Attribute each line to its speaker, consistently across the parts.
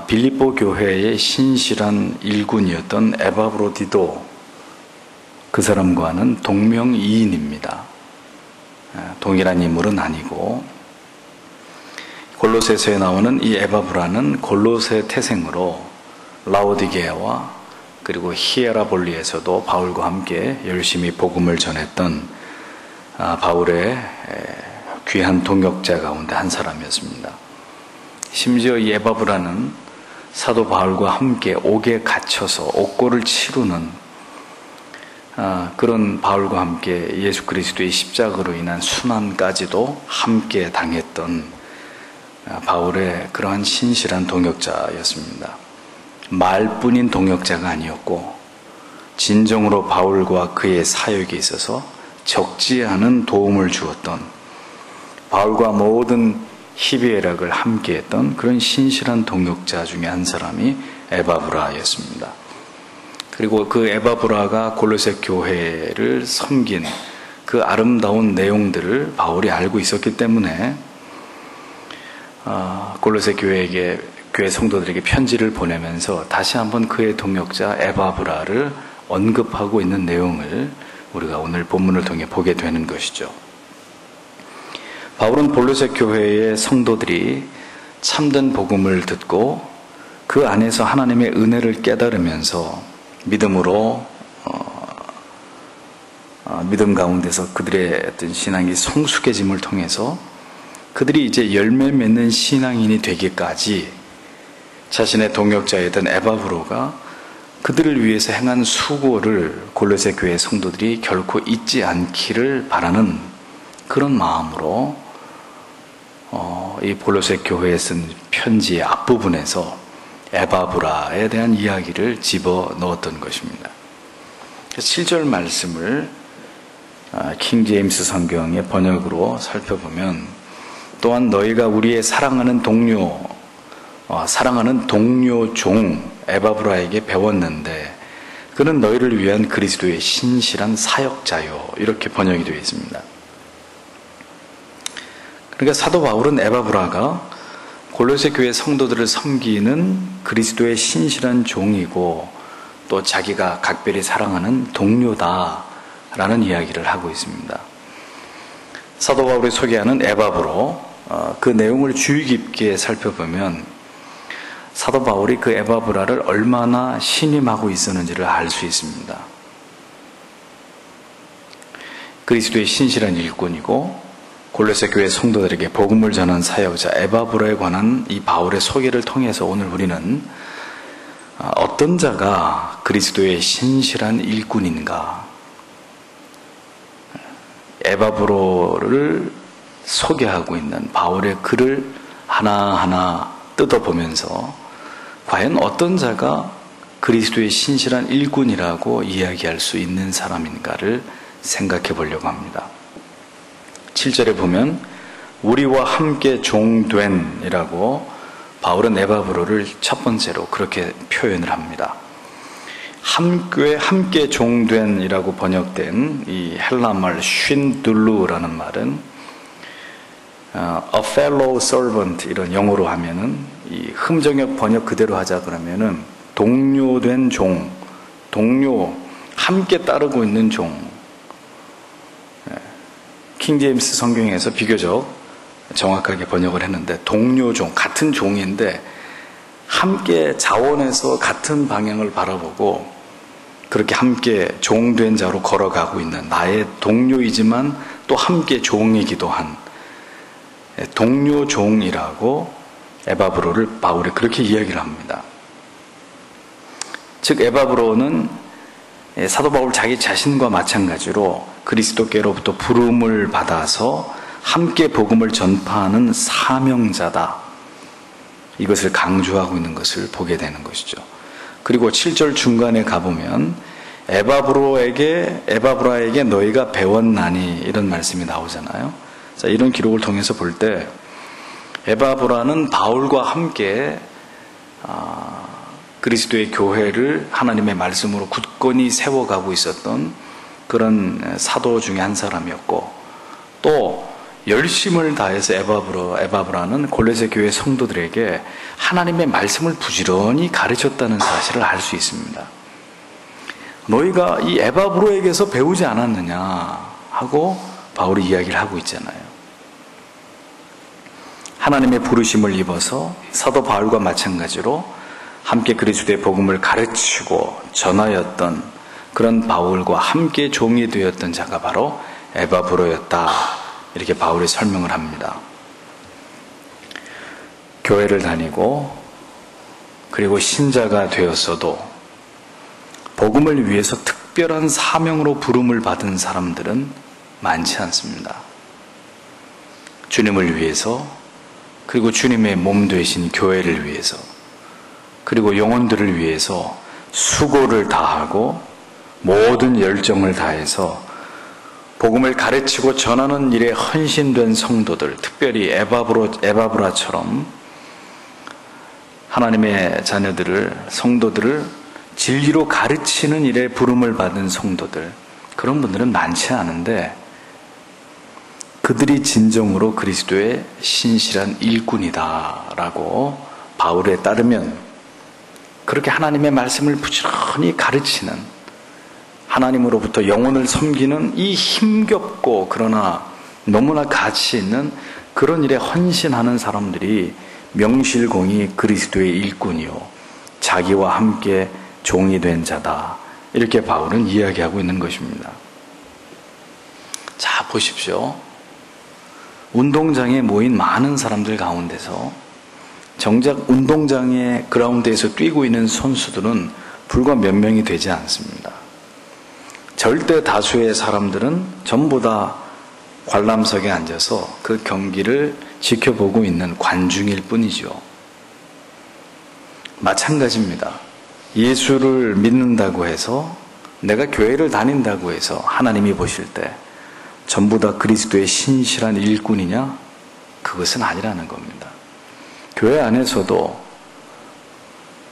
Speaker 1: 빌립보 교회의 신실한 일꾼이었던 에바브로디도 그 사람과는 동명이인입니다. 동일한 인물은 아니고, 골로새서에 나오는 이 에바브라는 골로새 태생으로 라오디게아와 그리고 히에라볼리에서도 바울과 함께 열심히 복음을 전했던 바울의 귀한 동역자 가운데 한 사람이었습니다. 심지어 이 에바브라는 사도 바울과 함께 옥에 갇혀서 옥고를 치르는 그런 바울과 함께 예수 그리스도의 십자가로 인한 순환까지도 함께 당했던 바울의 그러한 신실한 동역자였습니다. 말뿐인 동역자가 아니었고, 진정으로 바울과 그의 사역에 있어서 적지 않은 도움을 주었던, 바울과 모든 희비애락을 함께했던 그런 신실한 동역자 중에 한 사람이 에바브라였습니다. 그리고 그 에바브라가 골로새 교회를 섬긴 그 아름다운 내용들을 바울이 알고 있었기 때문에 골로새 교회 성도들에게 편지를 보내면서 다시 한번 그의 동역자 에바브라를 언급하고 있는 내용을 우리가 오늘 본문을 통해 보게 되는 것이죠. 바울은 골로새 교회의 성도들이 참된 복음을 듣고 그 안에서 하나님의 은혜를 깨달으면서 믿음으로 믿음 가운데서 그들의 어떤 신앙이 성숙해짐을 통해서 그들이 이제 열매 맺는 신앙인이 되기까지 자신의 동역자였던 에바브로가 그들을 위해서 행한 수고를 골로새 교회 성도들이 결코 잊지 않기를 바라는 그런 마음으로 이 골로새 교회에 쓴 편지의 앞부분에서 에바브라에 대한 이야기를 집어넣었던 것입니다. 7절 말씀을 킹 제임스 성경의 번역으로 살펴보면, 또한 너희가 우리의 사랑하는 동료 종 에바브라에게 배웠는데 그는 너희를 위한 그리스도의 신실한 사역자요, 이렇게 번역이 되어 있습니다. 그러니까 사도 바울은 에바브라가 골로새 교회 성도들을 섬기는 그리스도의 신실한 종이고 또 자기가 각별히 사랑하는 동료다라는 이야기를 하고 있습니다. 사도 바울이 소개하는 에바브로, 그 내용을 주의 깊게 살펴보면 사도 바울이 그 에바브라를 얼마나 신임하고 있었는지를 알 수 있습니다. 그리스도의 신실한 일꾼이고 골로새 교회 성도들에게 복음을 전한 사역자 에바브라에 관한 이 바울의 소개를 통해서 오늘 우리는 어떤 자가 그리스도의 신실한 일꾼인가, 에바브로를 소개하고 있는 바울의 글을 하나하나 뜯어보면서 과연 어떤 자가 그리스도의 신실한 일꾼이라고 이야기할 수 있는 사람인가를 생각해 보려고 합니다. 7절에 보면 우리와 함께 종된 이라고 바울은 에바브로를 첫 번째로 그렇게 표현을 합니다. 함께 종된 이라고 번역된 이 헬라말 쉰둘루라는 말은 a fellow servant 이런 영어로 하면은, 이 흠정역 번역 그대로 하자 그러면은 동료된 종, 동료, 함께 따르고 있는 종. 킹 제임스 성경에서 비교적 정확하게 번역을 했는데, 동료종, 같은 종인데 함께 자원해서 같은 방향을 바라보고 그렇게 함께 종된 자로 걸어가고 있는 나의 동료이지만 또 함께 종이기도 한 동료종이라고 에바브로를 바울이 그렇게 이야기를 합니다. 즉 에바브로는 사도 바울 자기 자신과 마찬가지로 그리스도께로부터 부름을 받아서 함께 복음을 전파하는 사명자다, 이것을 강조하고 있는 것을 보게 되는 것이죠. 그리고 7절 중간에 가보면 에바브라에게 너희가 배웠나니 이런 말씀이 나오잖아요. 자, 이런 기록을 통해서 볼 때 에바브라는 바울과 함께 그리스도의 교회를 하나님의 말씀으로 굳건히 세워가고 있었던 그런 사도 중에 한 사람이었고, 또 열심을 다해서 에바브라는 골로새 교회 성도들에게 하나님의 말씀을 부지런히 가르쳤다는 사실을 알 수 있습니다. 너희가 이 에바브로에게서 배우지 않았느냐 하고 바울이 이야기를 하고 있잖아요. 하나님의 부르심을 입어서 사도 바울과 마찬가지로 함께 그리스도의 복음을 가르치고 전하였던 그런 바울과 함께 종이 되었던 자가 바로 에바브로였다. 이렇게 바울이 설명을 합니다. 교회를 다니고 그리고 신자가 되었어도 복음을 위해서 특별한 사명으로 부름을 받은 사람들은 많지 않습니다. 주님을 위해서, 그리고 주님의 몸 되신 교회를 위해서, 그리고 영혼들을 위해서 수고를 다하고 모든 열정을 다해서 복음을 가르치고 전하는 일에 헌신된 성도들, 특별히 에바브라처럼 하나님의 자녀들을, 성도들을 진리로 가르치는 일에 부름을 받은 성도들, 그런 분들은 많지 않은데 그들이 진정으로 그리스도의 신실한 일꾼이다라고 바울에 따르면, 그렇게 하나님의 말씀을 부지런히 가르치는, 하나님으로부터 영혼을 섬기는 이 힘겹고 그러나 너무나 가치 있는 그런 일에 헌신하는 사람들이 명실공히 그리스도의 일꾼이요 자기와 함께 종이 된 자다. 이렇게 바울은 이야기하고 있는 것입니다. 자, 보십시오. 운동장에 모인 많은 사람들 가운데서 정작 운동장의 그라운드에서 뛰고 있는 선수들은 불과 몇 명이 되지 않습니다. 절대 다수의 사람들은 전부 다 관람석에 앉아서 그 경기를 지켜보고 있는 관중일 뿐이죠. 마찬가지입니다. 예수를 믿는다고 해서, 내가 교회를 다닌다고 해서 하나님이 보실 때 전부 다 그리스도의 신실한 일꾼이냐? 그것은 아니라는 겁니다. 교회 안에서도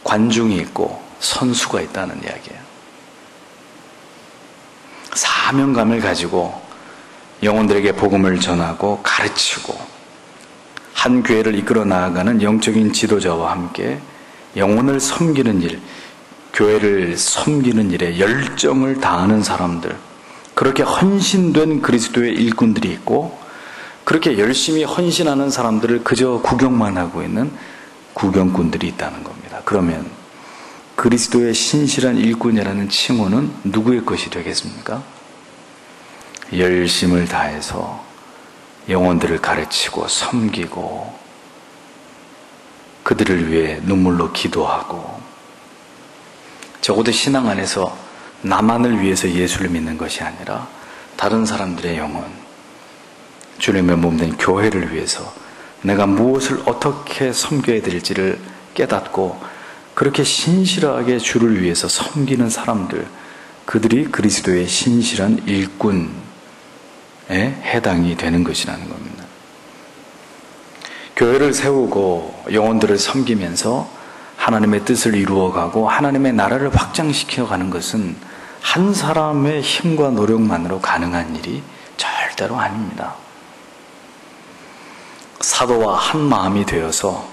Speaker 1: 관중이 있고 선수가 있다는 이야기예요. 사명감을 가지고 영혼들에게 복음을 전하고 가르치고 한 교회를 이끌어 나아가는 영적인 지도자와 함께 영혼을 섬기는 일, 교회를 섬기는 일에 열정을 다하는 사람들, 그렇게 헌신된 그리스도의 일꾼들이 있고, 그렇게 열심히 헌신하는 사람들을 그저 구경만 하고 있는 구경꾼들이 있다는 겁니다. 그러면 그리스도의 신실한 일꾼이라는 칭호는 누구의 것이 되겠습니까? 열심을 다해서 영혼들을 가르치고 섬기고 그들을 위해 눈물로 기도하고, 적어도 신앙 안에서 나만을 위해서 예수를 믿는 것이 아니라 다른 사람들의 영혼, 주님의 몸된 교회를 위해서 내가 무엇을 어떻게 섬겨야 될지를 깨닫고 그렇게 신실하게 주를 위해서 섬기는 사람들, 그들이 그리스도의 신실한 일꾼에 해당이 되는 것이라는 겁니다. 교회를 세우고 영혼들을 섬기면서 하나님의 뜻을 이루어가고 하나님의 나라를 확장시켜가는 것은 한 사람의 힘과 노력만으로 가능한 일이 절대로 아닙니다. 사도와 한 마음이 되어서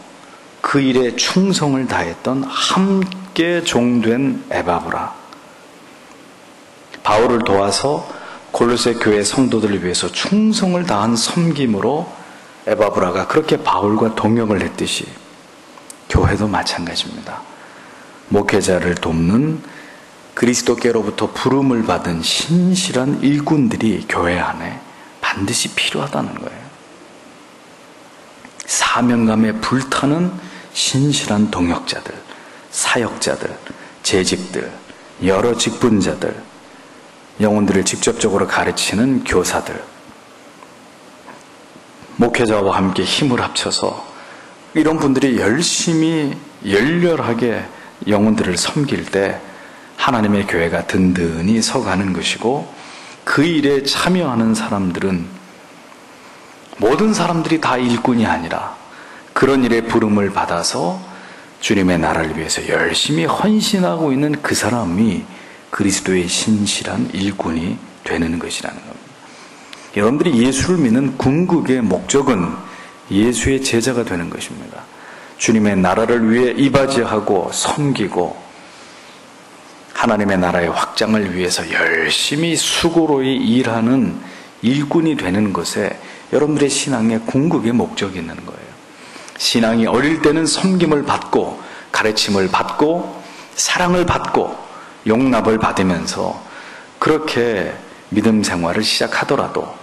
Speaker 1: 그 일에 충성을 다했던 함께 종된 에바브라, 바울을 도와서 골로새 교회 성도들을 위해서 충성을 다한 섬김으로 에바브라가 그렇게 바울과 동역을 했듯이 교회도 마찬가지입니다. 목회자를 돕는 그리스도께로부터 부름을 받은 신실한 일꾼들이 교회 안에 반드시 필요하다는 거예요. 사명감에 불타는 신실한 동역자들, 사역자들, 재직들, 여러 직분자들, 영혼들을 직접적으로 가르치는 교사들, 목회자와 함께 힘을 합쳐서 이런 분들이 열심히 열렬하게 영혼들을 섬길 때 하나님의 교회가 든든히 서가는 것이고, 그 일에 참여하는 사람들은 모든 사람들이 다 일꾼이 아니라 그런 일에 부름을 받아서 주님의 나라를 위해서 열심히 헌신하고 있는 그 사람이 그리스도의 신실한 일꾼이 되는 것이라는 겁니다. 여러분들이 예수를 믿는 궁극의 목적은 예수의 제자가 되는 것입니다. 주님의 나라를 위해 이바지하고 섬기고 하나님의 나라의 확장을 위해서 열심히 수고로이 일하는 일꾼이 되는 것에 여러분들의 신앙의 궁극의 목적이 있는 거예요. 신앙이 어릴 때는 섬김을 받고 가르침을 받고 사랑을 받고 용납을 받으면서 그렇게 믿음 생활을 시작하더라도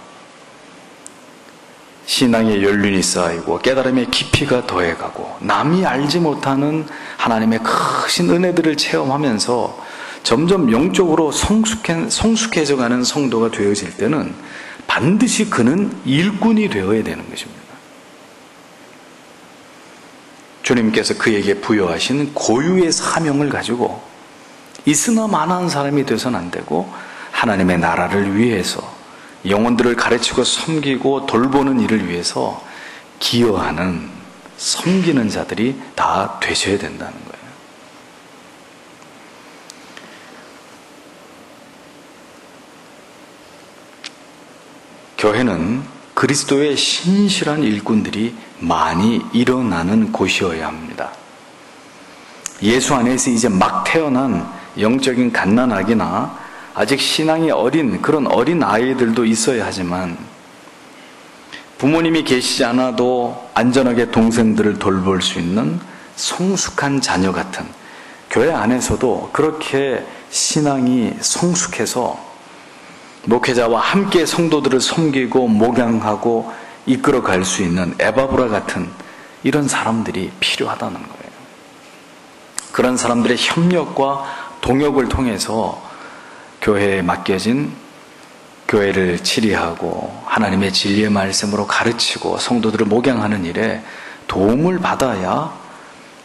Speaker 1: 신앙의 연륜이 쌓이고 깨달음의 깊이가 더해가고 남이 알지 못하는 하나님의 크신 은혜들을 체험하면서 점점 영적으로 성숙해져가는 성도가 되어질 때는 반드시 그는 일꾼이 되어야 되는 것입니다. 주님께서 그에게 부여하신 고유의 사명을 가지고 있으나 마나한 사람이 되서는 안 되고 하나님의 나라를 위해서 영혼들을 가르치고 섬기고 돌보는 일을 위해서 기여하는 섬기는 자들이 다 되셔야 된다는 거예요. 교회는 그리스도의 신실한 일꾼들이 많이 일어나는 곳이어야 합니다. 예수 안에서 이제 막 태어난 영적인 갓난아기나 아직 신앙이 어린 그런 어린 아이들도 있어야 하지만 부모님이 계시지 않아도 안전하게 동생들을 돌볼 수 있는 성숙한 자녀 같은 교회 안에서도 그렇게 신앙이 성숙해서 목회자와 함께 성도들을 섬기고 목양하고 이끌어갈 수 있는 에바브라 같은 이런 사람들이 필요하다는 거예요. 그런 사람들의 협력과 동역을 통해서 교회에 맡겨진 교회를 치리하고 하나님의 진리의 말씀으로 가르치고 성도들을 목양하는 일에 도움을 받아야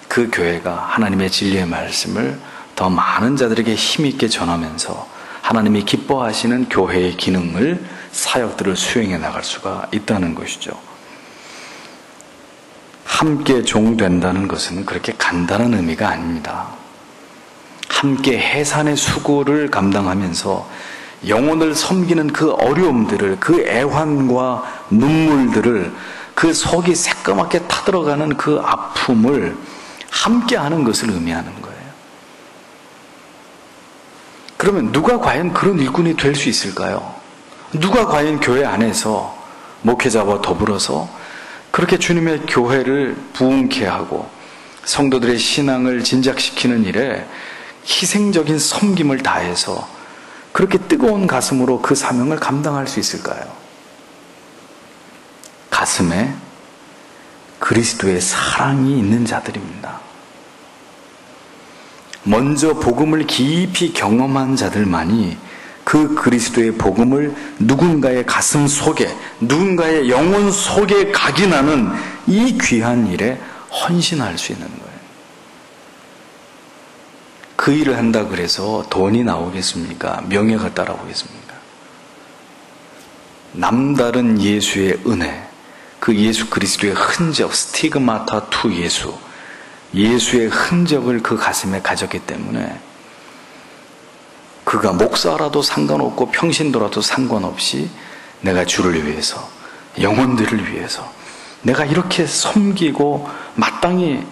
Speaker 1: 그 교회가 하나님의 진리의 말씀을 더 많은 자들에게 힘있게 전하면서 하나님이 기뻐하시는 교회의 기능을 사역들을 수행해 나갈 수가 있다는 것이죠. 함께 종된다는 것은 그렇게 간단한 의미가 아닙니다. 함께 해산의 수고를 감당하면서 영혼을 섬기는 그 어려움들을, 그 애환과 눈물들을, 그 속이 새까맣게 타들어가는 그 아픔을 함께 하는 것을 의미하는 거예요. 그러면 누가 과연 그런 일꾼이 될 수 있을까요? 누가 과연 교회 안에서 목회자와 더불어서 그렇게 주님의 교회를 부흥케 하고 성도들의 신앙을 진작시키는 일에 희생적인 섬김을 다해서 그렇게 뜨거운 가슴으로 그 사명을 감당할 수 있을까요? 가슴에 그리스도의 사랑이 있는 자들입니다. 먼저 복음을 깊이 경험한 자들만이 그 그리스도의 복음을 누군가의 가슴 속에, 누군가의 영혼 속에 각인하는 이 귀한 일에 헌신할 수 있는 거예요. 그 일을 한다 그래서 돈이 나오겠습니까? 명예가 따라오겠습니까? 남다른 예수의 은혜, 그 예수 그리스도의 흔적, 스티그마타 투 예수, 예수의 흔적을 그 가슴에 가졌기 때문에 그가 목사라도 상관없고 평신도라도 상관없이 내가 주를 위해서, 영혼들을 위해서 내가 이렇게 섬기고 마땅히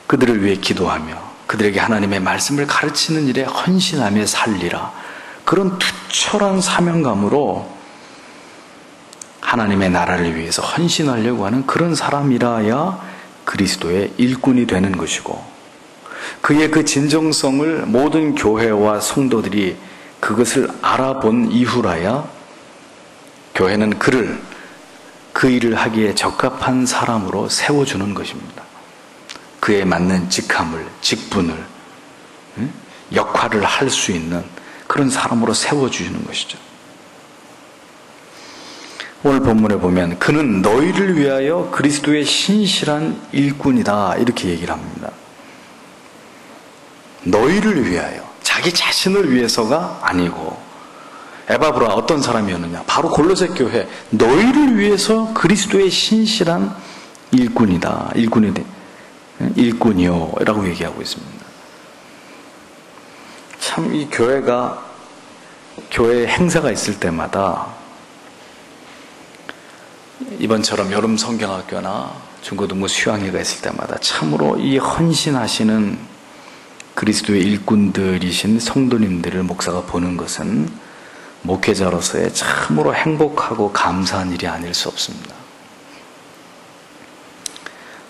Speaker 1: 그들을 위해 기도하며 그들에게 하나님의 말씀을 가르치는 일에 헌신하며 살리라, 그런 투철한 사명감으로 하나님의 나라를 위해서 헌신하려고 하는 그런 사람이라야 그리스도의 일꾼이 되는 것이고, 그의 그 진정성을 모든 교회와 성도들이 그것을 알아본 이후라야 교회는 그를 그 일을 하기에 적합한 사람으로 세워주는 것입니다. 그에 맞는 직함을, 직분을, 역할을 할 수 있는 그런 사람으로 세워주시는 것이죠. 오늘 본문에 보면 그는 너희를 위하여 그리스도의 신실한 일꾼이다 이렇게 얘기를 합니다. 너희를 위하여, 자기 자신을 위해서가 아니고, 에바브라 어떤 사람이었느냐? 바로 골로새 교회, 너희를 위해서 그리스도의 신실한 일꾼이다, 일꾼이요 라고 얘기하고 있습니다. 참 이 교회가, 교회 행사가 있을 때마다 이번처럼 여름 성경학교나 중고등부 수양회가 있을 때마다 참으로 이 헌신하시는 그리스도의 일꾼들이신 성도님들을 목사가 보는 것은 목회자로서의 참으로 행복하고 감사한 일이 아닐 수 없습니다.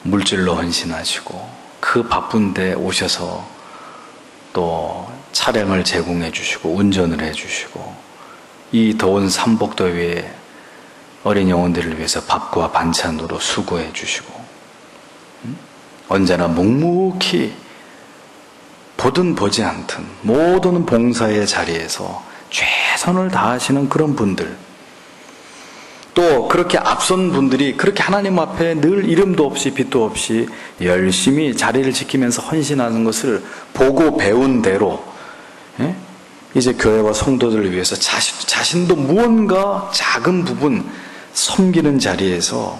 Speaker 1: 물질로 헌신하시고 그 바쁜데 오셔서 또 차량을 제공해 주시고 운전을 해 주시고 이 더운 삼복더위에 어린 영혼들을 위해서 밥과 반찬으로 수고해 주시고 언제나 묵묵히 보든 보지 않든 모든 봉사의 자리에서 최선을 다하시는 그런 분들, 또 그렇게 앞선 분들이 그렇게 하나님 앞에 늘 이름도 없이 빛도 없이 열심히 자리를 지키면서 헌신하는 것을 보고 배운 대로 이제 교회와 성도들을 위해서 자신도 무언가 작은 부분 섬기는 자리에서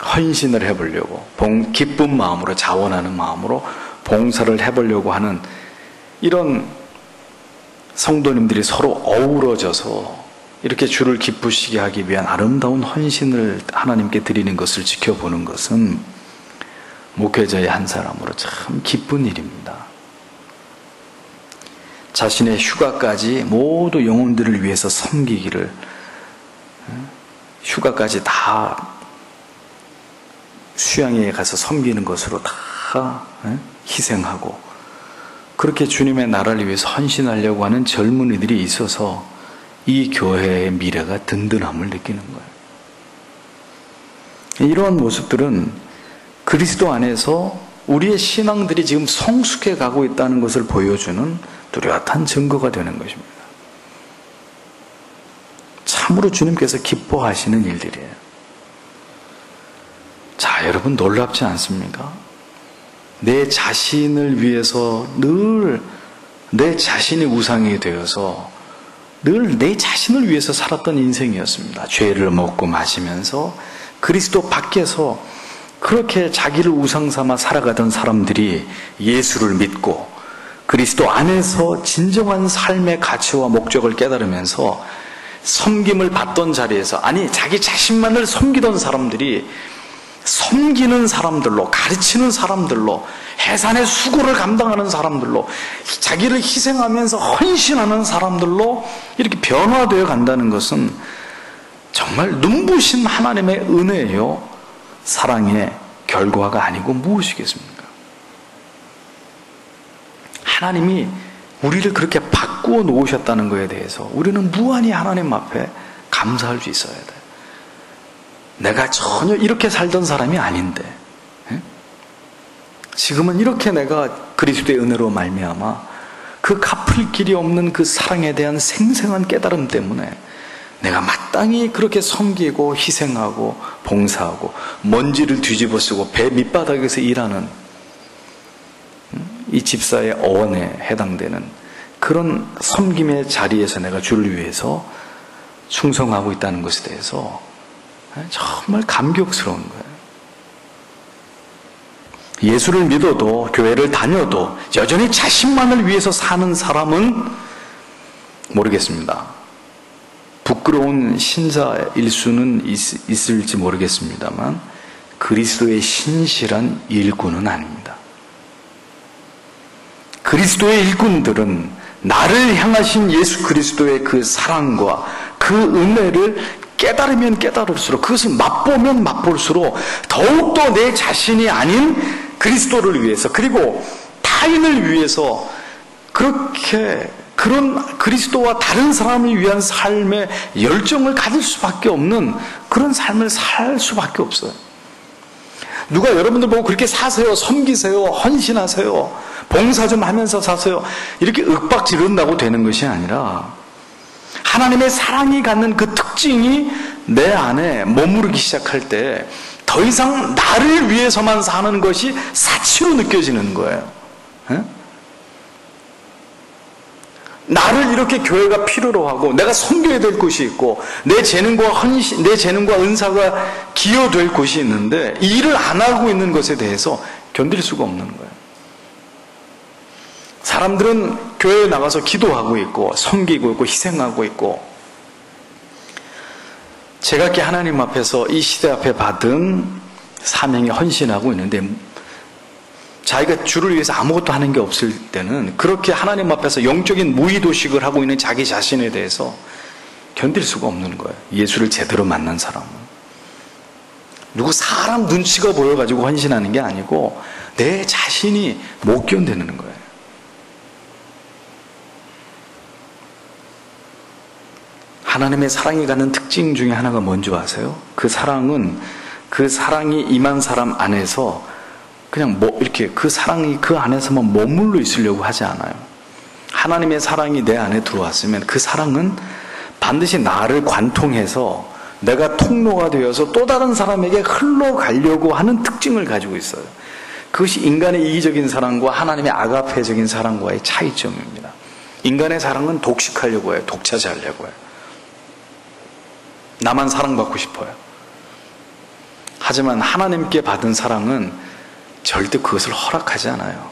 Speaker 1: 헌신을 해보려고 기쁜 마음으로 자원하는 마음으로 봉사를 해보려고 하는 이런 성도님들이 서로 어우러져서 이렇게 주를 기쁘시게 하기 위한 아름다운 헌신을 하나님께 드리는 것을 지켜보는 것은 목회자의 한 사람으로 참 기쁜 일입니다. 자신의 휴가까지 모두 영혼들을 위해서 섬기기를, 휴가까지 다 수양회에 가서 섬기는 것으로 다 희생하고 그렇게 주님의 나라를 위해서 헌신하려고 하는 젊은이들이 있어서 이 교회의 미래가 든든함을 느끼는 거예요. 이러한 모습들은 그리스도 안에서 우리의 신앙들이 지금 성숙해 가고 있다는 것을 보여주는 뚜렷한 증거가 되는 것입니다. 참으로 주님께서 기뻐하시는 일들이에요. 자, 여러분 놀랍지 않습니까? 내 자신을 위해서 늘 내 자신이 우상이 되어서 늘 내 자신을 위해서 살았던 인생이었습니다. 죄를 먹고 마시면서 그리스도 밖에서 그렇게 자기를 우상 삼아 살아가던 사람들이 예수를 믿고 그리스도 안에서 진정한 삶의 가치와 목적을 깨달으면서 섬김을 받던 자리에서, 아니 자기 자신만을 섬기던 사람들이 섬기는 사람들로, 가르치는 사람들로, 해산의 수고를 감당하는 사람들로, 자기를 희생하면서 헌신하는 사람들로 이렇게 변화되어 간다는 것은 정말 눈부신 하나님의 은혜요, 사랑의 결과가 아니고 무엇이겠습니까? 하나님이 우리를 그렇게 바꾸어 놓으셨다는 것에 대해서 우리는 무한히 하나님 앞에 감사할 수 있어야 돼요. 내가 전혀 이렇게 살던 사람이 아닌데 지금은 이렇게 내가 그리스도의 은혜로 말미암아 그 갚을 길이 없는 그 사랑에 대한 생생한 깨달음 때문에 내가 마땅히 그렇게 섬기고 희생하고 봉사하고 먼지를 뒤집어 쓰고 배 밑바닥에서 일하는 이 집사의 어원에 해당되는 그런 섬김의 자리에서 내가 주를 위해서 충성하고 있다는 것에 대해서 정말 감격스러운 거예요. 예수를 믿어도 교회를 다녀도 여전히 자신만을 위해서 사는 사람은 모르겠습니다. 부끄러운 신자일 수는 있을지 모르겠습니다만 그리스도의 신실한 일꾼은 아닙니다. 그리스도의 일꾼들은 나를 향하신 예수 그리스도의 그 사랑과 그 은혜를 깨달으면 깨달을수록, 그것을 맛보면 맛볼수록 더욱더 내 자신이 아닌 그리스도를 위해서, 그리고 타인을 위해서 그렇게 그런 그리스도와 다른 사람을 위한 삶의 열정을 가질 수밖에 없는 그런 삶을 살 수밖에 없어요. 누가 여러분들 보고 그렇게 사세요, 섬기세요, 헌신하세요, 봉사 좀 하면서 사세요, 이렇게 윽박 지른다고 되는 것이 아니라 하나님의 사랑이 갖는 그 특징이 내 안에 머무르기 시작할 때 더 이상 나를 위해서만 사는 것이 사치로 느껴지는 거예요. 나를 이렇게 교회가 필요로 하고 내가 섬겨야 될 곳이 있고 내 재능과 은사가 기여될 곳이 있는데 이 일을 안 하고 있는 것에 대해서 견딜 수가 없는 거예요. 사람들은 교회에 나가서 기도하고 있고 섬기고 있고 희생하고 있고, 제가 이렇게 하나님 앞에서 이 시대 앞에 받은 사명에 헌신하고 있는데 자기가 주를 위해서 아무것도 하는 게 없을 때는 그렇게 하나님 앞에서 영적인 무의도식을 하고 있는 자기 자신에 대해서 견딜 수가 없는 거예요. 예수를 제대로 만난 사람은. 누구 사람 눈치가 보여가지고 헌신하는 게 아니고 내 자신이 못 견디는 거예요. 하나님의 사랑이 갖는 특징 중에 하나가 뭔지 아세요? 그 사랑이 임한 사람 안에서 그냥 이렇게 그 사랑이 그 안에서만 머물러 있으려고 하지 않아요. 하나님의 사랑이 내 안에 들어왔으면 그 사랑은 반드시 나를 관통해서 내가 통로가 되어서 또 다른 사람에게 흘러가려고 하는 특징을 가지고 있어요. 그것이 인간의 이기적인 사랑과 하나님의 아가페적인 사랑과의 차이점입니다. 인간의 사랑은 독식하려고 해요. 독차지하려고 해요. 나만 사랑받고 싶어요. 하지만 하나님께 받은 사랑은 절대 그것을 허락하지 않아요.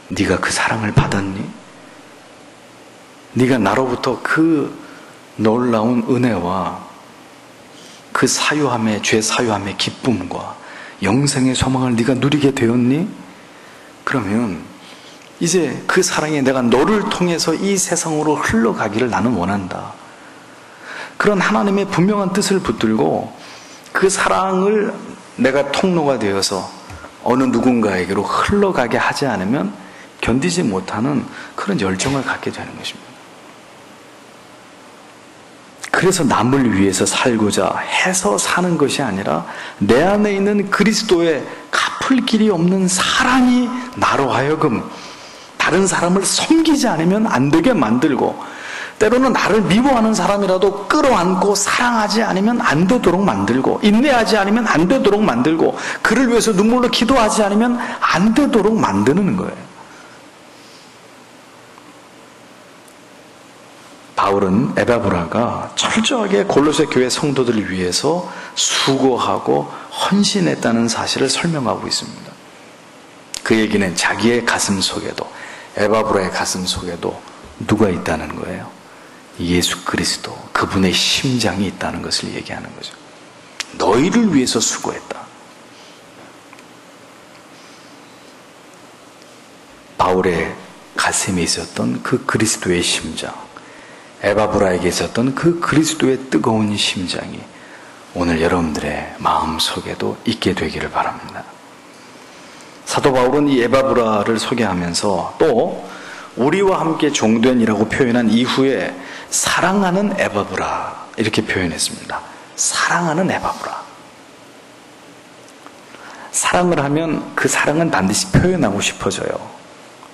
Speaker 1: 네가 그 사랑을 받았니? 네가 나로부터 그 놀라운 은혜와 그 사유함의 죄 사유함의 기쁨과 영생의 소망을 네가 누리게 되었니? 그러면 이제 그 사랑에 내가 너를 통해서 이 세상으로 흘러가기를 나는 원한다. 그런 하나님의 분명한 뜻을 붙들고 그 사랑을 내가 통로가 되어서 어느 누군가에게로 흘러가게 하지 않으면 견디지 못하는 그런 열정을 갖게 되는 것입니다. 그래서 남을 위해서 살고자 해서 사는 것이 아니라 내 안에 있는 그리스도의 갚을 길이 없는 사랑이 나로 하여금 다른 사람을 섬기지 않으면 안 되게 만들고 때로는 나를 미워하는 사람이라도 끌어안고 사랑하지 않으면 안 되도록 만들고 인내하지 않으면 안 되도록 만들고 그를 위해서 눈물로 기도하지 않으면 안 되도록 만드는 거예요. 바울은 에바브라가 철저하게 골로새 교회 성도들을 위해서 수고하고 헌신했다는 사실을 설명하고 있습니다. 그 얘기는 자기의 가슴 속에도 에바브라의 가슴 속에도 누가 있다는 거예요? 예수 그리스도, 그분의 심장이 있다는 것을 얘기하는 거죠. 너희를 위해서 수고했다. 바울의 가슴에 있었던 그 그리스도의 심장, 에바브라에게 있었던 그 그리스도의 뜨거운 심장이 오늘 여러분들의 마음속에도 있게 되기를 바랍니다. 사도 바울은 이 에바브라를 소개하면서 또 우리와 함께 종된이라고 표현한 이후에 사랑하는 에바브라 이렇게 표현했습니다. 사랑하는 에바브라. 사랑을 하면 그 사랑은 반드시 표현하고 싶어져요.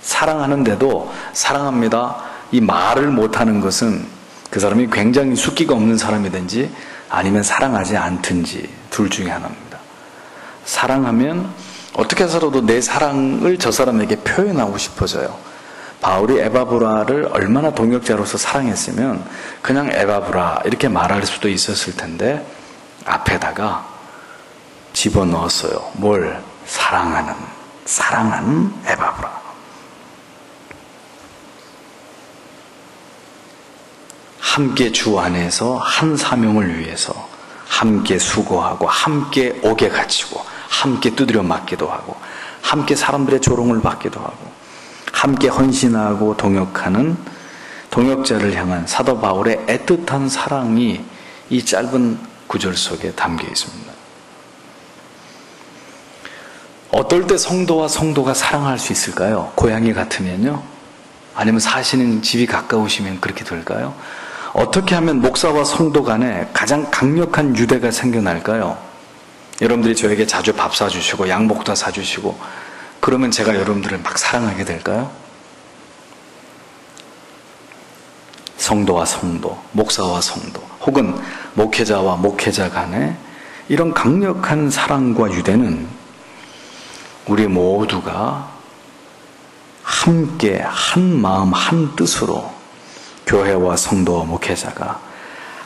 Speaker 1: 사랑하는데도 사랑합니다 이 말을 못하는 것은 그 사람이 굉장히 숫기가 없는 사람이든지 아니면 사랑하지 않든지 둘 중에 하나입니다. 사랑하면 어떻게 해서라도 내 사랑을 저 사람에게 표현하고 싶어져요. 바울이 에바브라를 얼마나 동역자로서 사랑했으면 그냥 에바브라 이렇게 말할 수도 있었을 텐데 앞에다가 집어넣었어요. 뭘? 사랑하는 에바브라. 함께 주 안에서 한 사명을 위해서 함께 수고하고 함께 옥에 갇히고 함께 두드려 맞기도 하고 함께 사람들의 조롱을 받기도 하고 함께 헌신하고 동역하는 동역자를 향한 사도 바울의 애틋한 사랑이 이 짧은 구절 속에 담겨 있습니다. 어떨 때 성도와 성도가 사랑할 수 있을까요? 고향이 같으면요? 아니면 사시는 집이 가까우시면 그렇게 될까요? 어떻게 하면 목사와 성도 간에 가장 강력한 유대가 생겨날까요? 여러분들이 저에게 자주 밥 사주시고 양복도 사주시고 그러면 제가 여러분들을 막 사랑하게 될까요? 성도와 성도, 목사와 성도 혹은 목회자와 목회자 간에 이런 강력한 사랑과 유대는 우리 모두가 함께 한 마음 한 뜻으로 교회와 성도와 목회자가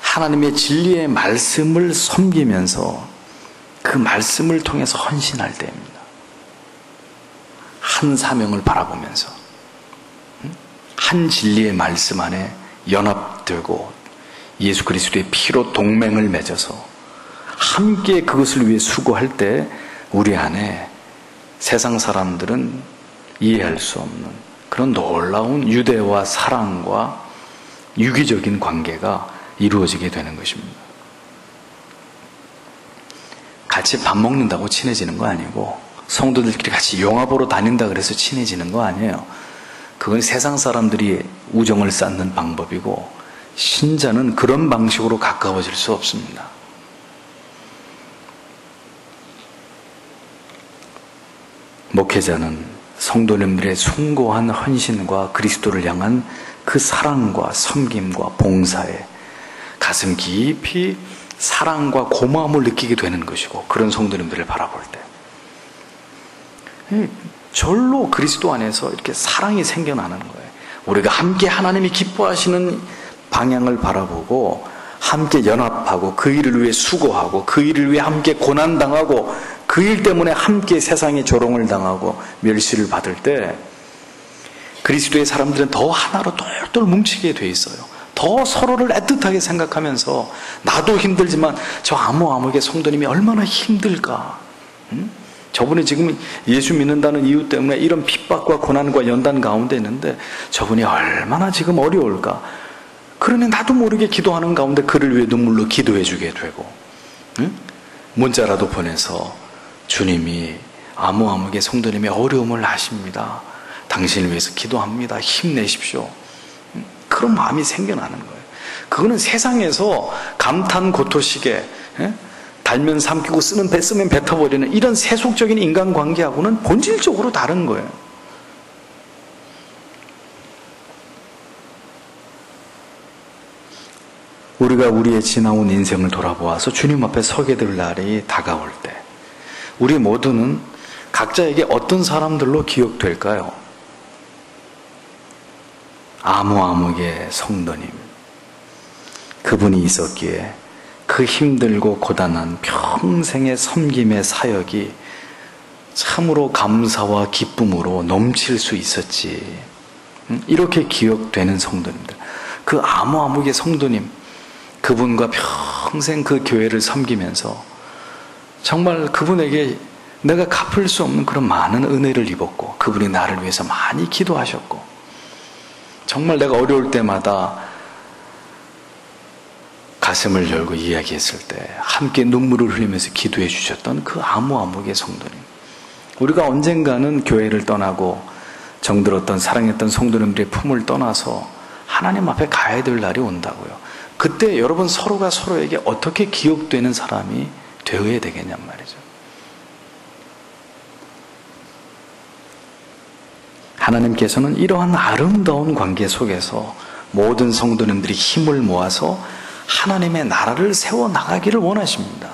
Speaker 1: 하나님의 진리의 말씀을 섬기면서 그 말씀을 통해서 헌신할 때입니다. 한 사명을 바라보면서 한 진리의 말씀 안에 연합되고 예수 그리스도의 피로 동맹을 맺어서 함께 그것을 위해 수고할 때 우리 안에 세상 사람들은 이해할 수 없는 그런 놀라운 유대와 사랑과 유기적인 관계가 이루어지게 되는 것입니다. 같이 밥 먹는다고 친해지는 거 아니고, 성도들끼리 같이 영화 보러 다닌다 그래서 친해지는 거 아니에요. 그건 세상 사람들이 우정을 쌓는 방법이고, 신자는 그런 방식으로 가까워질 수 없습니다. 목회자는 성도님들의 숭고한 헌신과 그리스도를 향한 그 사랑과 섬김과 봉사에 가슴 깊이 사랑과 고마움을 느끼게 되는 것이고, 그런 성도님들을 바라볼 때 절로 그리스도 안에서 이렇게 사랑이 생겨나는 거예요. 우리가 함께 하나님이 기뻐하시는 방향을 바라보고 함께 연합하고 그 일을 위해 수고하고 그 일을 위해 함께 고난당하고 그 일 때문에 함께 세상에 조롱을 당하고 멸시를 받을 때 그리스도의 사람들은 더 하나로 똘똘 뭉치게 돼 있어요. 더 서로를 애틋하게 생각하면서 나도 힘들지만 저 아무개 성도님이 얼마나 힘들까. 저분이 지금 예수 믿는다는 이유 때문에 이런 핍박과 고난과 연단 가운데 있는데 저분이 얼마나 지금 어려울까. 그러니 나도 모르게 기도하는 가운데 그를 위해 눈물로 기도해 주게 되고, 문자라도 보내서 주님이 아무개 성도님의 어려움을 아십니다. 당신을 위해서 기도합니다. 힘내십시오. 그런 마음이 생겨나는 거예요. 그거는 세상에서 감탄 고토시계, 달면 삼키고 쓰면 뱉어버리는 이런 세속적인 인간관계하고는 본질적으로 다른 거예요. 우리가 우리의 지나온 인생을 돌아보아서 주님 앞에 서게 될 날이 다가올 때 우리 모두는 각자에게 어떤 사람들로 기억될까요? 아무개 성도님, 그분이 있었기에 그 힘들고 고단한 평생의 섬김의 사역이 참으로 감사와 기쁨으로 넘칠 수 있었지. 이렇게 기억되는 성도님들, 그 아무개 성도님, 그분과 평생 그 교회를 섬기면서 정말 그분에게 내가 갚을 수 없는 그런 많은 은혜를 입었고, 그분이 나를 위해서 많이 기도하셨고, 정말 내가 어려울 때마다 가슴을 열고 이야기했을 때 함께 눈물을 흘리면서 기도해 주셨던 그 아무개 성도님, 우리가 언젠가는 교회를 떠나고 정들었던 사랑했던 성도님들의 품을 떠나서 하나님 앞에 가야 될 날이 온다고요. 그때 여러분 서로가 서로에게 어떻게 기억되는 사람이 되어야 되겠냔 말이죠. 하나님께서는 이러한 아름다운 관계 속에서 모든 성도님들이 힘을 모아서 하나님의 나라를 세워나가기를 원하십니다.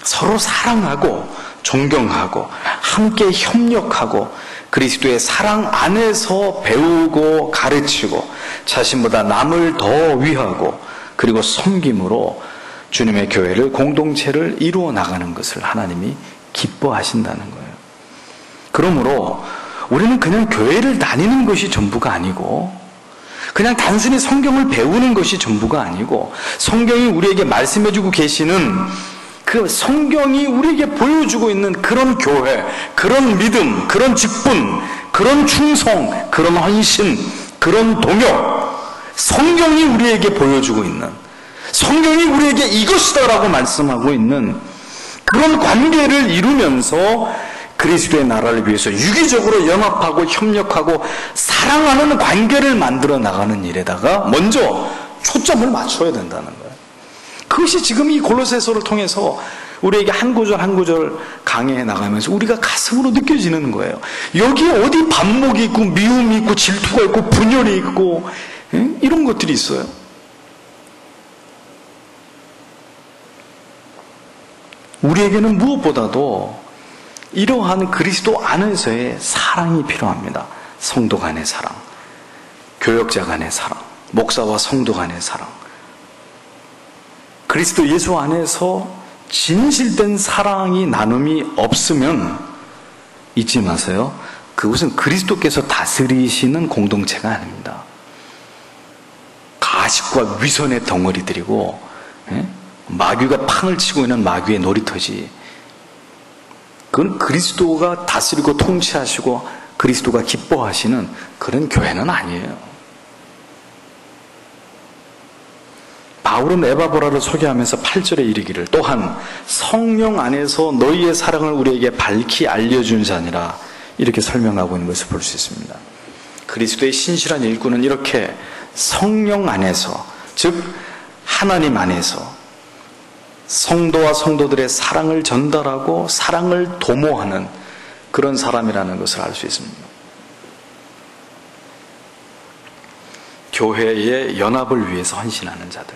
Speaker 1: 서로 사랑하고 존경하고 함께 협력하고 그리스도의 사랑 안에서 배우고 가르치고 자신보다 남을 더 위하고 그리고 섬김으로 주님의 교회를, 공동체를 이루어 나가는 것을 하나님이 기뻐하신다는 거예요. 그러므로 우리는 그냥 교회를 다니는 것이 전부가 아니고, 그냥 단순히 성경을 배우는 것이 전부가 아니고, 성경이 우리에게 말씀해주고 계시는 그 성경이 우리에게 보여주고 있는 그런 교회, 그런 믿음, 그런 직분, 그런 충성, 그런 헌신, 그런 동역, 성경이 우리에게 보여주고 있는, 성경이 우리에게 이것이다라고 말씀하고 있는 그런 관계를 이루면서 그리스도의 나라를 위해서 유기적으로 연합하고 협력하고 사랑하는 관계를 만들어 나가는 일에다가 먼저 초점을 맞춰야 된다는 거예요. 그것이 지금 이 골로새서를 통해서 우리에게 한 구절 한 구절 강해해 나가면서 우리가 가슴으로 느껴지는 거예요. 여기에 어디 반목이 있고 미움이 있고 질투가 있고 분열이 있고 이런 것들이 있어요. 우리에게는 무엇보다도 이러한 그리스도 안에서의 사랑이 필요합니다. 성도 간의 사랑, 교역자 간의 사랑, 목사와 성도 간의 사랑. 그리스도 예수 안에서 진실된 사랑이 나눔이 없으면 잊지 마세요. 그것은 그리스도께서 다스리시는 공동체가 아닙니다. 가식과 위선의 덩어리들이고 마귀가 팡을 치고 있는 마귀의 놀이터지. 그건 그리스도가 다스리고 통치하시고 그리스도가 기뻐하시는 그런 교회는 아니에요. 바울은 에바브라를 소개하면서 8절에 이르기를 또한 성령 안에서 너희의 사랑을 우리에게 밝히 알려준 자니라 이렇게 설명하고 있는 것을 볼 수 있습니다. 그리스도의 신실한 일꾼은 이렇게 성령 안에서, 즉 하나님 안에서 성도와 성도들의 사랑을 전달하고 사랑을 도모하는 그런 사람이라는 것을 알 수 있습니다. 교회의 연합을 위해서 헌신하는 자들,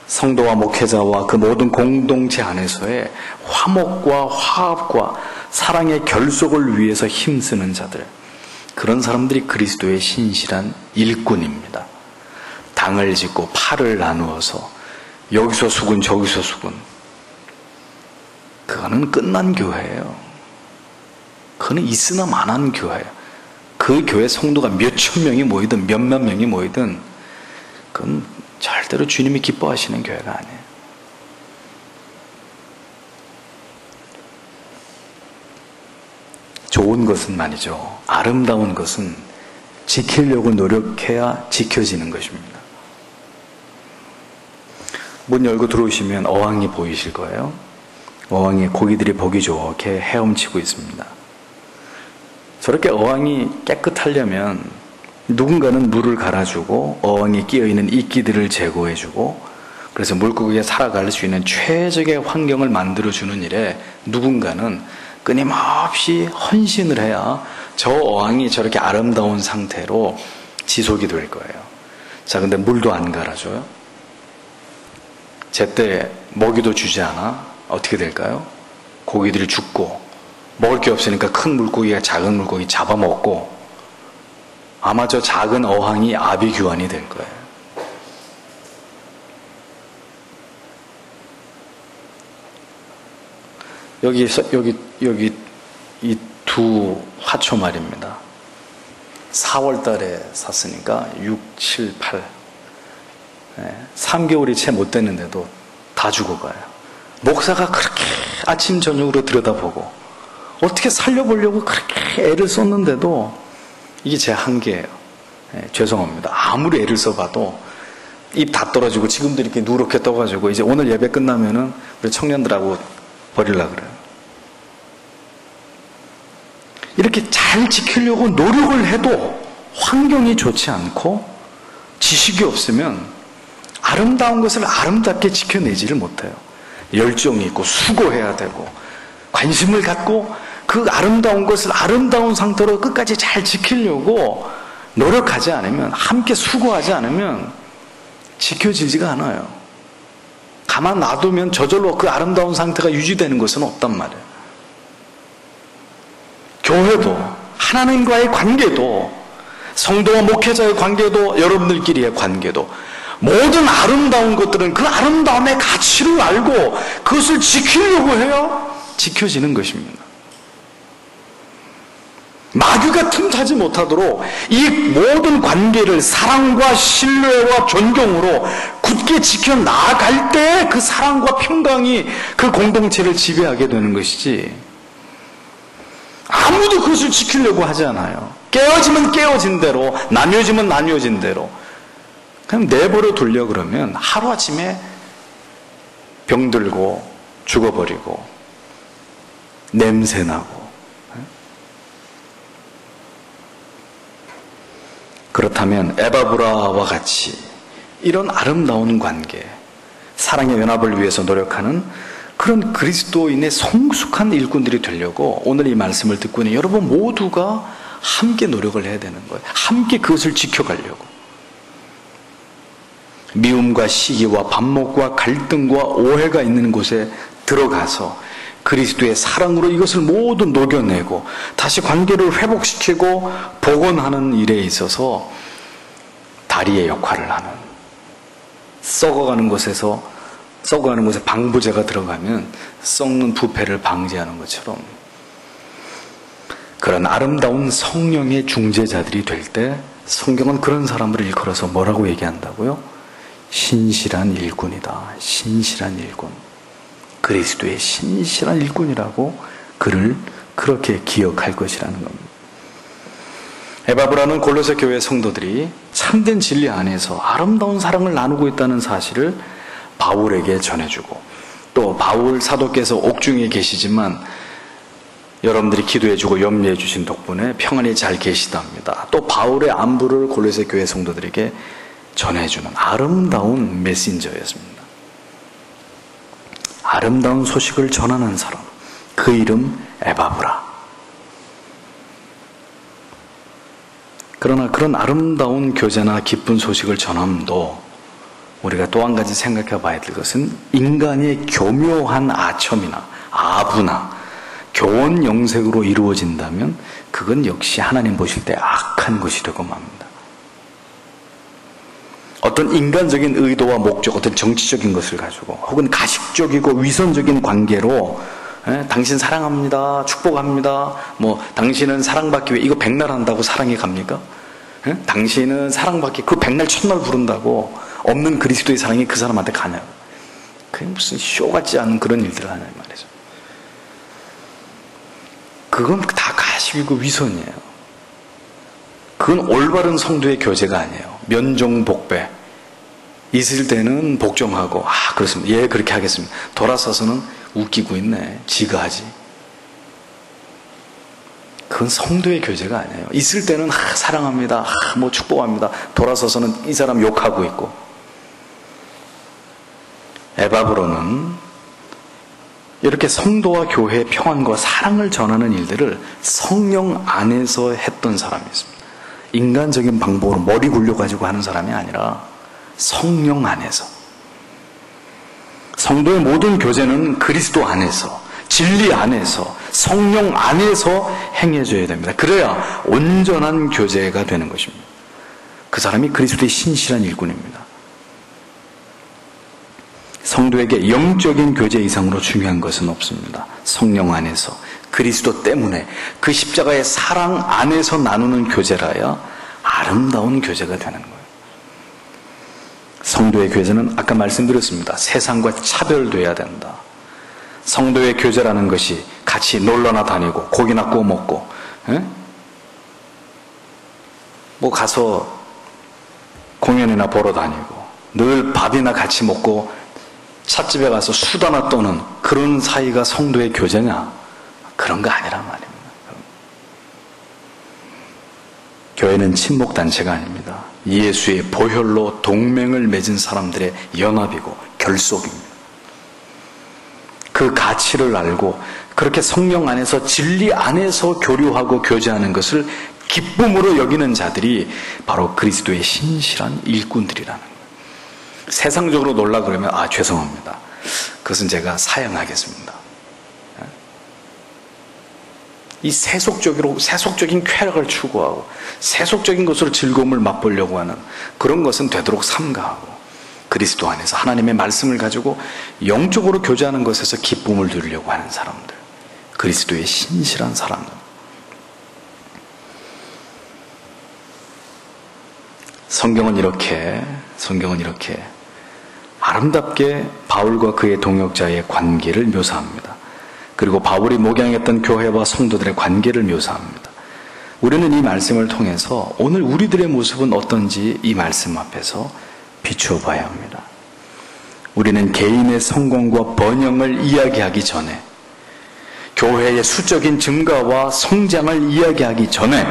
Speaker 1: 성도와 목회자와 그 모든 공동체 안에서의 화목과 화합과 사랑의 결속을 위해서 힘쓰는 자들, 그런 사람들이 그리스도의 신실한 일꾼입니다. 당을 짓고 팔을 나누어서 여기서 수군 저기서 수군, 그거는 끝난 교회예요. 그거는 있으나 마나한 교회예요. 그 교회 성도가 몇천 명이 모이든 몇몇 명이 모이든 그건 절대로 주님이 기뻐하시는 교회가 아니에요. 좋은 것은 말이죠, 아름다운 것은 지키려고 노력해야 지켜지는 것입니다. 문 열고 들어오시면 어항이 보이실 거예요. 어항에 고기들이 보기 좋게 헤엄치고 있습니다. 저렇게 어항이 깨끗하려면 누군가는 물을 갈아주고 어항에 끼어있는 이끼들을 제거해주고, 그래서 물고기가 살아갈 수 있는 최적의 환경을 만들어주는 일에 누군가는 끊임없이 헌신을 해야 저 어항이 저렇게 아름다운 상태로 지속이 될 거예요. 자, 근데 물도 안 갈아줘요? 제때 먹이도 주지 않아? 어떻게 될까요? 고기들이 죽고 먹을 게 없으니까 큰 물고기가 작은 물고기 잡아먹고 아마 저 작은 어항이 아비규환이 될 거예요. 여기 이 두 화초 말입니다. 4월 달에 샀으니까 6, 7, 8 3개월이 채 못 됐는데도 다 죽어가요. 목사가 그렇게 아침 저녁으로 들여다보고 어떻게 살려보려고 그렇게 애를 썼는데도 이게 제 한계예요. 죄송합니다. 아무리 애를 써봐도 입 다 떨어지고 지금도 이렇게 누렇게 떠가지고 이제 오늘 예배 끝나면은 우리 청년들하고 버리려고 그래요. 이렇게 잘 지키려고 노력을 해도 환경이 좋지 않고 지식이 없으면 아름다운 것을 아름답게 지켜내지를 못해요. 열정이 있고 수고해야 되고 관심을 갖고 그 아름다운 것을 아름다운 상태로 끝까지 잘 지키려고 노력하지 않으면, 함께 수고하지 않으면 지켜지지가 않아요. 가만 놔두면 저절로 그 아름다운 상태가 유지되는 것은 없단 말이에요. 교회도, 하나님과의 관계도, 성도와 목회자의 관계도, 여러분들끼리의 관계도, 모든 아름다운 것들은 그 아름다움의 가치를 알고 그것을 지키려고 해야 지켜지는 것입니다. 마귀가 틈타지 못하도록 이 모든 관계를 사랑과 신뢰와 존경으로 굳게 지켜나갈 때 그 사랑과 평강이 그 공동체를 지배하게 되는 것이지, 아무도 그것을 지키려고 하지 않아요. 깨어지면 깨어진 대로, 나뉘어지면 나뉘어진 대로 그냥 내버려 두려 그러면 하루아침에 병들고 죽어버리고 냄새나고. 그렇다면 에바브라와 같이 이런 아름다운 관계, 사랑의 연합을 위해서 노력하는 그런 그리스도인의 성숙한 일꾼들이 되려고 오늘 이 말씀을 듣고 있는 여러분 모두가 함께 노력을 해야 되는 거예요. 함께 그것을 지켜가려고. 미움과 시기와 반목과 갈등과 오해가 있는 곳에 들어가서 그리스도의 사랑으로 이것을 모두 녹여내고 다시 관계를 회복시키고 복원하는 일에 있어서 다리의 역할을 하는, 썩어가는 곳에 방부제가 들어가면 썩는 부패를 방지하는 것처럼 그런 아름다운 성령의 중재자들이 될 때 성경은 그런 사람들을 일컬어서 뭐라고 얘기한다고요? 신실한 일꾼이다. 신실한 일꾼. 그리스도의 신실한 일꾼이라고 그를 그렇게 기억할 것이라는 겁니다. 에바브라는 골로새 교회 성도들이 참된 진리 안에서 아름다운 사랑을 나누고 있다는 사실을 바울에게 전해주고, 또 바울 사도께서 옥중에 계시지만 여러분들이 기도해주고 염려해주신 덕분에 평안히 잘 계시답니다. 또 바울의 안부를 골로새 교회 성도들에게 전해주는 아름다운 메신저였습니다. 아름다운 소식을 전하는 사람, 그 이름 에바브라. 그러나 그런 아름다운 교제나 기쁜 소식을 전함도 우리가 또 한 가지 생각해 봐야 될 것은 인간의 교묘한 아첨이나 아부나 교원 영색으로 이루어진다면 그건 역시 하나님 보실 때 악한 것이 되고 맙니다. 어떤 인간적인 의도와 목적, 어떤 정치적인 것을 가지고 혹은 가식적이고 위선적인 관계로 당신 사랑합니다, 축복합니다, 당신은 사랑받기 위해 이거 백날 한다고 사랑이 갑니까? 당신은 사랑받기 그 백날 천날 부른다고 없는 그리스도의 사랑이 그 사람한테 가냐고. 그게 무슨 쇼 같지 않은 그런 일들을 하냐 말이죠. 그건 다 가식이고 위선이에요. 그건 올바른 성도의 교제가 아니에요. 면종복배. 있을 때는 복종하고, 그렇습니다. 예, 그렇게 하겠습니다. 돌아서서는 웃기고 있네. 지가 하지. 그건 성도의 교제가 아니에요. 있을 때는 사랑합니다. 축복합니다. 돌아서서는 이 사람 욕하고 있고. 에바브로는 이렇게 성도와 교회의 평안과 사랑을 전하는 일들을 성령 안에서 했던 사람이었습니다. 인간적인 방법으로 머리 굴려가지고 하는 사람이 아니라 성령 안에서. 성도의 모든 교제는 그리스도 안에서, 진리 안에서, 성령 안에서 행해져야 됩니다. 그래야 온전한 교제가 되는 것입니다. 그 사람이 그리스도의 신실한 일꾼입니다. 성도에게 영적인 교제 이상으로 중요한 것은 없습니다. 성령 안에서, 그리스도 때문에 그 십자가의 사랑 안에서 나누는 교제라야 아름다운 교제가 되는 거예요. 성도의 교제는 아까 말씀드렸습니다. 세상과 차별돼야 된다. 성도의 교제라는 것이 같이 놀러나 다니고 고기나 구워 먹고 가서 공연이나 보러 다니고 늘 밥이나 같이 먹고 찻집에 가서 수다나 떠는 그런 사이가 성도의 교제냐? 그런 거 아니란 말입니다. 교회는 친목단체가 아닙니다. 예수의 보혈로 동맹을 맺은 사람들의 연합이고 결속입니다. 그 가치를 알고 그렇게 성령 안에서 진리 안에서 교류하고 교제하는 것을 기쁨으로 여기는 자들이 바로 그리스도의 신실한 일꾼들이라는 거예요. 세상적으로 놀라 그러면 죄송합니다. 그것은 제가 사양하겠습니다. 이 세속적인 쾌락을 추구하고 세속적인 것으로 즐거움을 맛보려고 하는 그런 것은 되도록 삼가하고 그리스도 안에서 하나님의 말씀을 가지고 영적으로 교제하는 것에서 기쁨을 누리려고 하는 사람들, 그리스도의 신실한 사람들. 성경은 이렇게 아름답게 바울과 그의 동역자의 관계를 묘사합니다. 그리고 바울이 목양했던 교회와 성도들의 관계를 묘사합니다. 우리는 이 말씀을 통해서 오늘 우리들의 모습은 어떤지 이 말씀 앞에서 비추어 봐야 합니다. 우리는 개인의 성공과 번영을 이야기하기 전에, 교회의 수적인 증가와 성장을 이야기하기 전에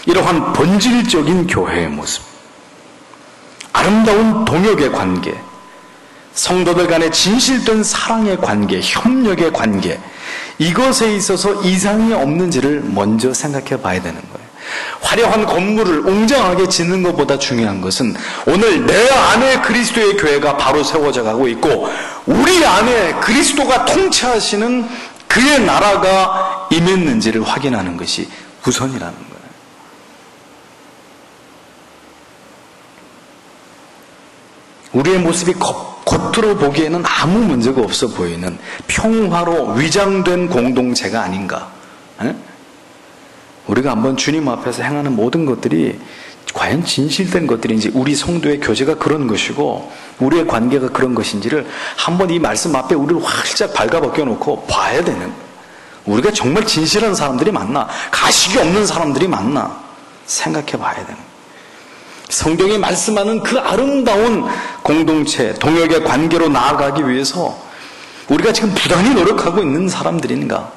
Speaker 1: 이러한 본질적인 교회의 모습, 아름다운 동역의 관계, 성도들 간의 진실된 사랑의 관계, 협력의 관계, 이것에 있어서 이상이 없는지를 먼저 생각해 봐야 되는 거예요. 화려한 건물을 웅장하게 짓는 것보다 중요한 것은 오늘 내 안에 그리스도의 교회가 바로 세워져 가고 있고 우리 안에 그리스도가 통치하시는 그의 나라가 임했는지를 확인하는 것이 우선이라는 거예요. 우리의 모습이 겉으로 보기에는 아무 문제가 없어 보이는 평화로 위장된 공동체가 아닌가. 우리가 한번 주님 앞에서 행하는 모든 것들이 과연 진실된 것들인지, 우리 성도의 교제가 그런 것이고 우리의 관계가 그런 것인지를 한번 이 말씀 앞에 우리를 활짝 발가벗겨 놓고 봐야 되는 거예요. 우리가 정말 진실한 사람들이 맞나, 가식이 없는 사람들이 맞나 생각해 봐야 되는 거예요. 성경이 말씀하는 그 아름다운 공동체, 동역의 관계로 나아가기 위해서 우리가 지금 부단히 노력하고 있는 사람들인가,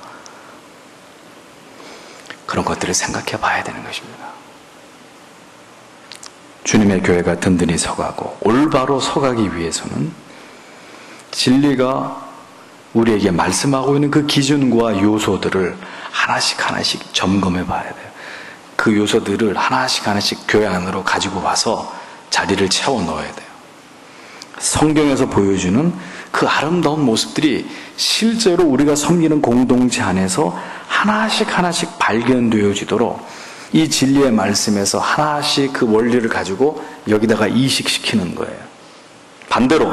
Speaker 1: 그런 것들을 생각해 봐야 되는 것입니다. 주님의 교회가 든든히 서가고 올바로 서가기 위해서는 진리가 우리에게 말씀하고 있는 그 기준과 요소들을 하나씩 점검해 봐야 돼요. 그 요소들을 하나씩 교회 안으로 가지고 와서 자리를 채워 넣어야 돼요. 성경에서 보여주는 그 아름다운 모습들이 실제로 우리가 섬기는 공동체 안에서 하나씩 발견되어지도록 이 진리의 말씀에서 하나씩 그 원리를 가지고 여기다가 이식시키는 거예요. 반대로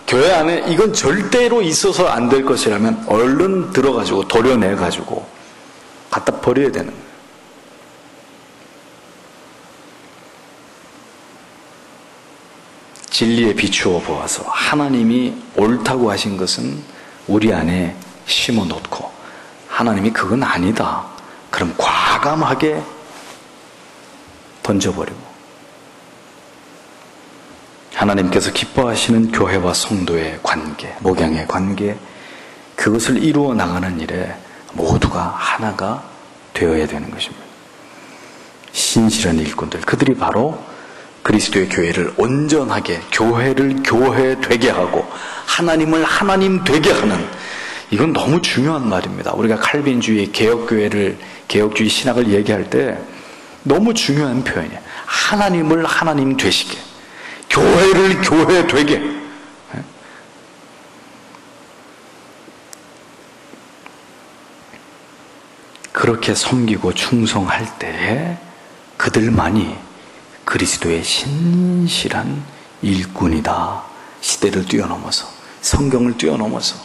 Speaker 1: 교회 안에 이건 절대로 있어서 안 될 것이라면 얼른 들어가지고 도려내가지고 갖다 버려야 되는 거예요. 진리에 비추어 보아서 하나님이 옳다고 하신 것은 우리 안에 심어놓고, 하나님이 그건 아니다, 그럼 과감하게 던져버리고, 하나님께서 기뻐하시는 교회와 성도의 관계, 목양의 관계, 그것을 이루어 나가는 일에 모두가 하나가 되어야 되는 것입니다. 신실한 일꾼들, 그들이 바로 그리스도의 교회를 온전하게, 교회를 교회 되게 하고 하나님을 하나님 되게 하는, 이건 너무 중요한 말입니다. 우리가 칼빈주의 개혁주의 신학을 얘기할 때 너무 중요한 표현이에요. 하나님을 하나님 되시게, 교회를 교회 되게. 그렇게 섬기고 충성할 때에 그들만이 그리스도의 신실한 일꾼이다. 시대를 뛰어넘어서, 성경을 뛰어넘어서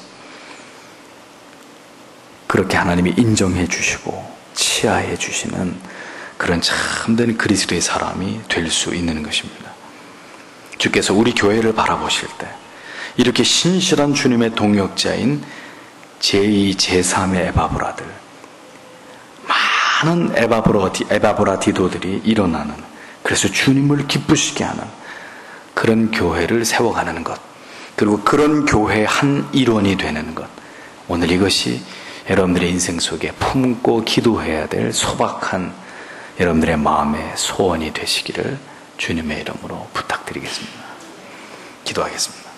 Speaker 1: 그렇게 하나님이 인정해 주시고 치하해 주시는 그런 참된 그리스도의 사람이 될 수 있는 것입니다. 주께서 우리 교회를 바라보실 때 이렇게 신실한 주님의 동역자인 제2, 제3의 에바브라들, 많은 에바브라디도들이 일어나는, 그래서 주님을 기쁘시게 하는 그런 교회를 세워가는 것, 그리고 그런 교회의 한 일원이 되는 것, 오늘 이것이 여러분들의 인생 속에 품고 기도해야 될 소박한 여러분들의 마음의 소원이 되시기를 주님의 이름으로 부탁드리겠습니다. 기도하겠습니다.